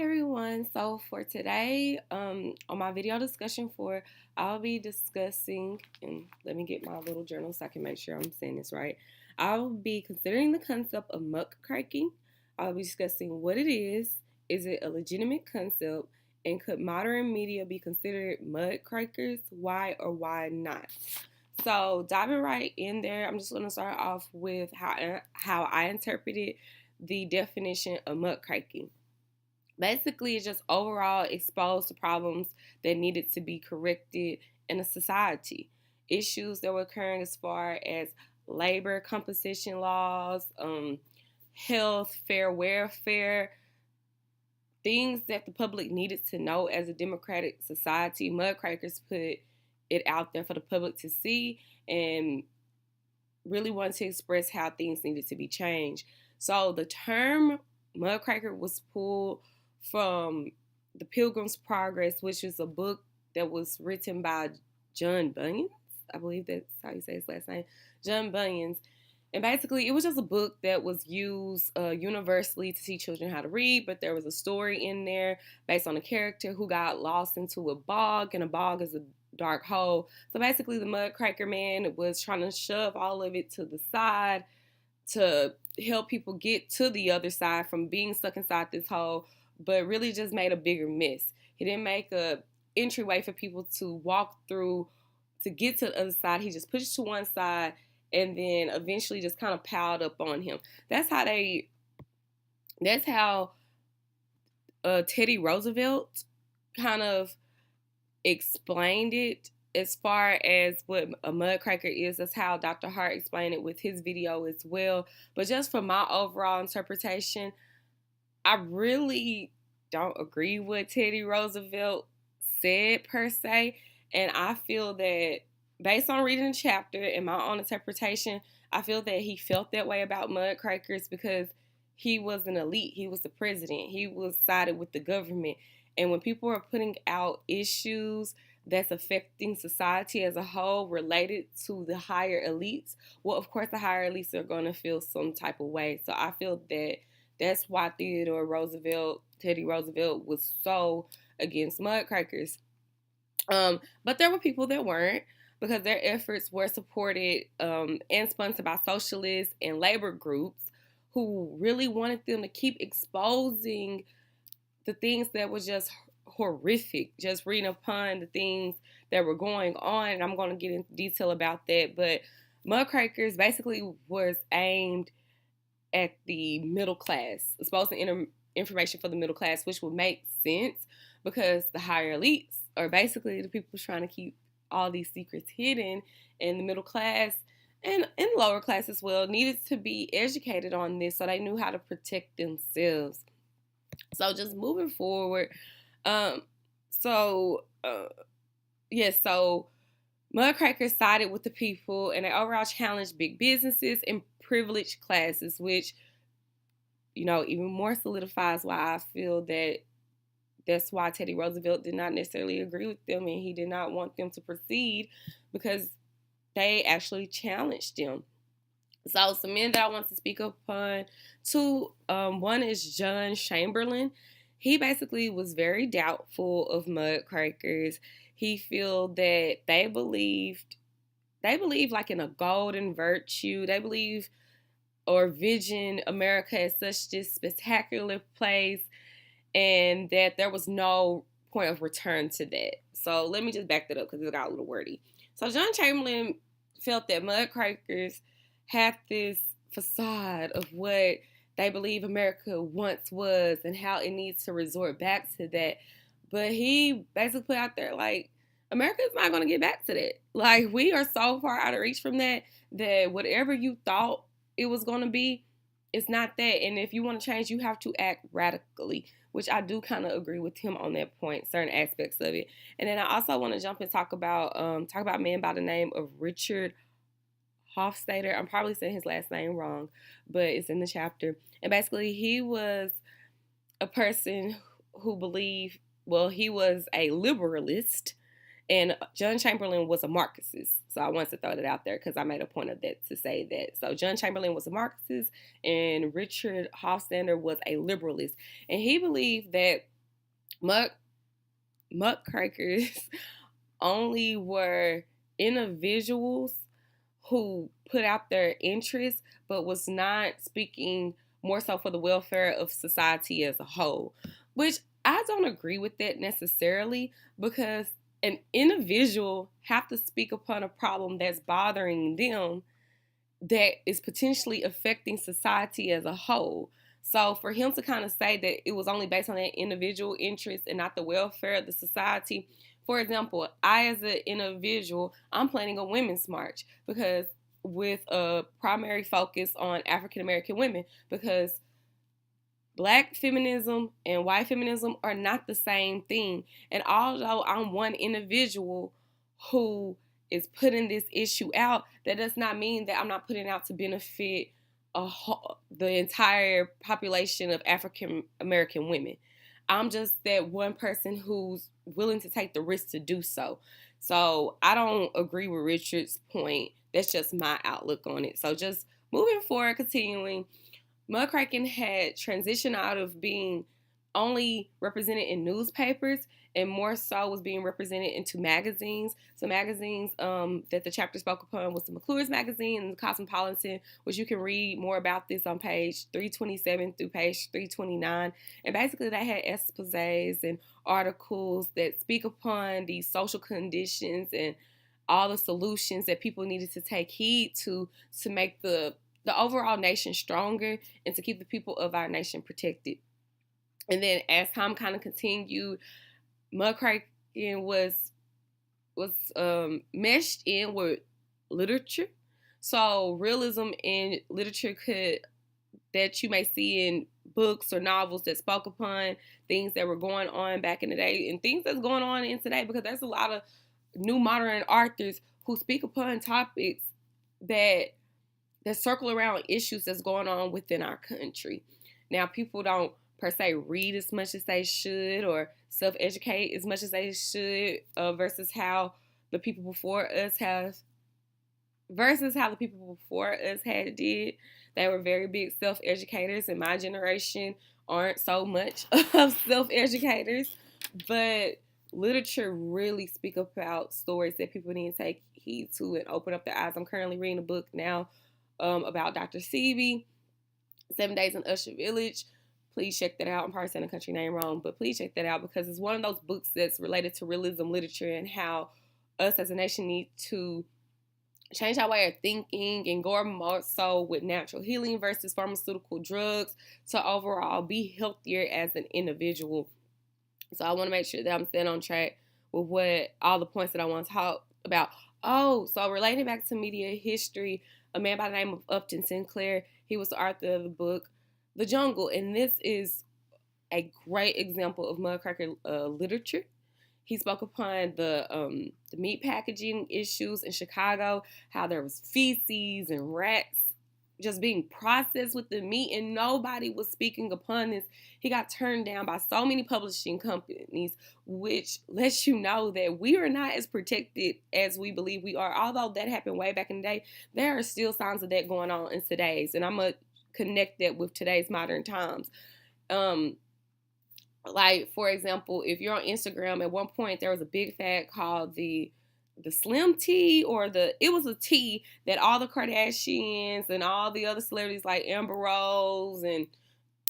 Hi everyone. So for today, on my video discussion four, I'll be discussing, and let me get my little journal so I can make sure I'm saying this right. I'll be considering the concept of muckraking. I'll be discussing what it is it a legitimate concept, and could modern media be considered muckrakers? Why or why not? So diving right in there, I'm just going to start off with how I interpreted the definition of muckraking. Basically, it's just overall exposed to problems that needed to be corrected in a society. Issues that were occurring as far as labor composition laws, health, fair welfare, things that the public needed to know as a democratic society. Mudcrackers put it out there for the public to see and really wanted to express how things needed to be changed. So the term Mudcracker was pulled from The Pilgrim's Progress, which is a book that was written by John Bunyan. I believe that's how you say his last name, John Bunyan. And basically, it was just a book that was used universally to teach children how to read, but there was a story in there based on a character who got lost into a bog, and a bog is a dark hole. So basically, the Mudcracker man was trying to shove all of it to the side to help people get to the other side from being stuck inside this hole, but really just made a bigger mess. He didn't make a entryway for people to walk through to get to the other side. He just pushed to one side and then eventually just kind of piled up on him. That's how Teddy Roosevelt kind of explained it as far as what a mudcracker is. That's how Dr. Hart explained it with his video as well. But just from my overall interpretation, I really don't agree with what Teddy Roosevelt said per se. And I feel that based on reading the chapter and my own interpretation, I feel that he felt that way about mudcrackers because he was an elite. He was the president. He was sided with the government. And when people are putting out issues that's affecting society as a whole related to the higher elites, well, of course, the higher elites are going to feel some type of way. So I feel that that's why Teddy Roosevelt, was so against mudcrackers. But there were people that weren't, because their efforts were supported and sponsored by socialists and labor groups who really wanted them to keep exposing the things that were just horrific, just reading upon the things that were going on. And I'm going to get into detail about that. But Muckrakers basically was aimed at the middle class, exposing information for the middle class, which would make sense because the higher elites are basically the people trying to keep all these secrets hidden, and the middle class and lower class as well needed to be educated on this so they knew how to protect themselves. So just moving forward, um, so yes, so Mudcrackers sided with the people, and they overall challenged big businesses and privileged classes, which even more solidifies why I feel that that's why Teddy Roosevelt did not necessarily agree with them, and he did not want them to proceed because they actually challenged them. So some men that I want to speak upon, two, one is John Chamberlain. He basically was very doubtful of mudcrackers. He feel that they believe like in a golden virtue. They believe or vision America as such this spectacular place, and that there was no point of return to that. So let me just back that up because it got a little wordy. So John Chamberlain felt that mudcrackers had this facade of what they believe America once was and how it needs to resort back to that. But he basically put out there like, America is not going to get back to that. Like, we are so far out of reach from that whatever you thought it was going to be, it's not that. And if you want to change, you have to act radically, which I do kind of agree with him on that point, certain aspects of it. And then I also want to jump and talk about a man by the name of Richard Hofstadter. I'm probably saying his last name wrong, but it's in the chapter. And basically, he was a person who believed, well, he was a liberalist, and John Chamberlain was a Marxist. So I wanted to throw that out there because I made a point of that to say that. So John Chamberlain was a Marxist and Richard Hofstadter was a liberalist. And he believed that Muck muckrakers only were individuals who put out their interests but was not speaking more so for the welfare of society as a whole, which I don't agree with that necessarily, because an individual have to speak upon a problem that's bothering them that is potentially affecting society as a whole. So for him to kind of say that it was only based on that individual interest and not the welfare of the society. For example, I as an individual, I'm planning a women's march because with a primary focus on African American women, because Black feminism and white feminism are not the same thing. And although I'm one individual who is putting this issue out, that does not mean that I'm not putting it out to benefit the entire population of African American women. I'm just that one person who's willing to take the risk to do so. So I don't agree with Richard's point. That's just my outlook on it. So just moving forward, continuing, muckraking had transitioned out of being only represented in newspapers and more so was being represented into magazines. So magazines that the chapter spoke upon was the McClure's magazine and the Cosmopolitan, which you can read more about this on page 327 through page 329. And basically they had exposés and articles that speak upon these social conditions and all the solutions that people needed to take heed to make the overall nation stronger and to keep the people of our nation protected. And then as time kind of continued, muckraking was meshed in with literature. So realism in literature that you may see in books or novels that spoke upon things that were going on back in the day and things that's going on in today, because there's a lot of new modern authors who speak upon topics that circle around issues that's going on within our country. Now, people don't per se read as much as they should or self-educate as much as they should versus how the people before us had did. They were very big self-educators, and my generation aren't so much of self-educators, but literature really speak about stories that people need to take heed to and open up their eyes. I'm currently reading a book now about Dr. Sebi, 7 Days in Usher Village. Please check that out. I'm probably saying the country name wrong, but please check that out because it's one of those books that's related to realism literature and how us as a nation need to change our way of thinking and go more so with natural healing versus pharmaceutical drugs to overall be healthier as an individual. So I want to make sure that I'm staying on track with what all the points that I want to talk about. Oh, so relating back to media history, a man by the name of Upton Sinclair, he was the author of the book The Jungle, and this is a great example of muckraker literature. He spoke upon the meat packaging issues in Chicago, how there was feces and rats just being processed with the meat, and nobody was speaking upon this. He got turned down by so many publishing companies, which lets you know that we are not as protected as we believe we are. Although that happened way back in the day, there are still signs of that going on in today's, and I'm going to connect that with today's modern times. Like, for example, if you're on Instagram, at one point there was a big fad called the Slim tea, or it was a tea that all the Kardashians and all the other celebrities like Amber Rose and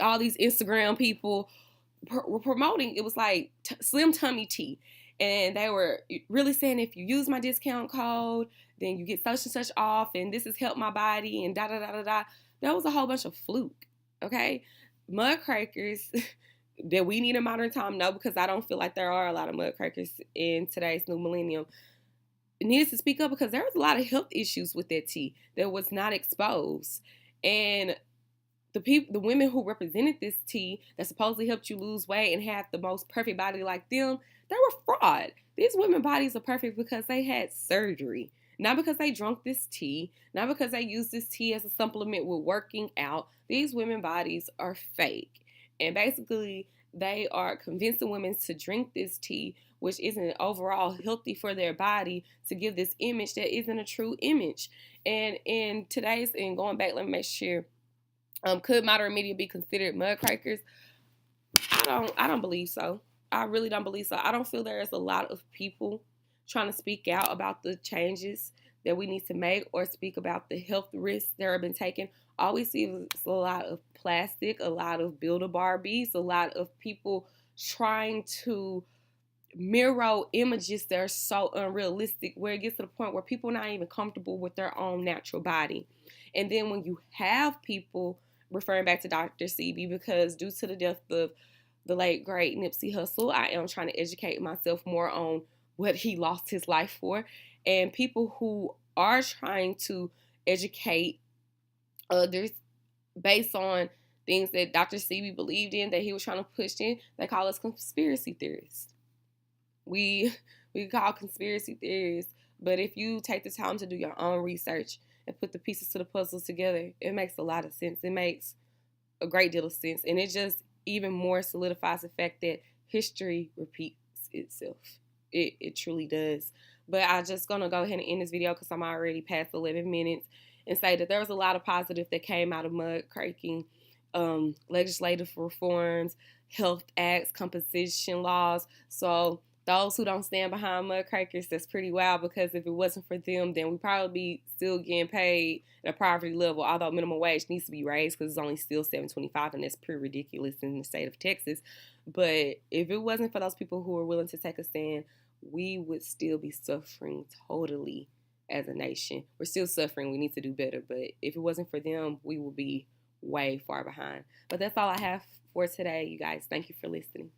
all these Instagram people were promoting. It was like Slim Tummy tea. And they were really saying, if you use my discount code, then you get such and such off, and this has helped my body, and da da da da da. That was a whole bunch of fluke, okay? Muckrakers that we need in modern time, no, because I don't feel like there are a lot of muckrakers in today's new millennium. It needed to speak up because there was a lot of health issues with that tea that was not exposed. And the women who represented this tea that supposedly helped you lose weight and have the most perfect body like them, they were fraud. These women's bodies are perfect because they had surgery. Not because they drank this tea, not because they used this tea as a supplement with working out. These women's bodies are fake. And basically, they are convincing women to drink this tea, which isn't overall healthy for their body, to give this image that isn't a true image. And in today's, and going back, let me make sure, could modern media be considered muckrakers? I don't believe so. I really don't believe so. I don't feel there is a lot of people trying to speak out about the changes that we need to make or speak about the health risks that have been taken. All we see is a lot of plastic, a lot of Build-A-Barbies, a lot of people trying to mirror images that are so unrealistic, where it gets to the point where people are not even comfortable with their own natural body. And then when you have people referring back to Dr. Sebi, because due to the death of the late great Nipsey Hussle, I am trying to educate myself more on what he lost his life for. And people who are trying to educate others based on things that Dr. Sebi believed in, that he was trying to push in, they call us conspiracy theorists. We call conspiracy theories, but if you take the time to do your own research and put the pieces to the puzzle together, it makes a lot of sense. It makes a great deal of sense, and it just even more solidifies the fact that history repeats itself. It truly does. But I'm just gonna go ahead and end this video because I'm already past 11 minutes, and say that there was a lot of positive that came out of muckraking, legislative reforms, health acts, composition laws. So those who don't stand behind muckrakers, that's pretty wild, because if it wasn't for them, then we'd probably be still getting paid at a poverty level, although minimum wage needs to be raised because it's only still $7.25, and that's pretty ridiculous in the state of Texas. But if it wasn't for those people who are willing to take a stand, we would still be suffering totally as a nation. We're still suffering. We need to do better. But if it wasn't for them, we would be way far behind. But that's all I have for today, you guys. Thank you for listening.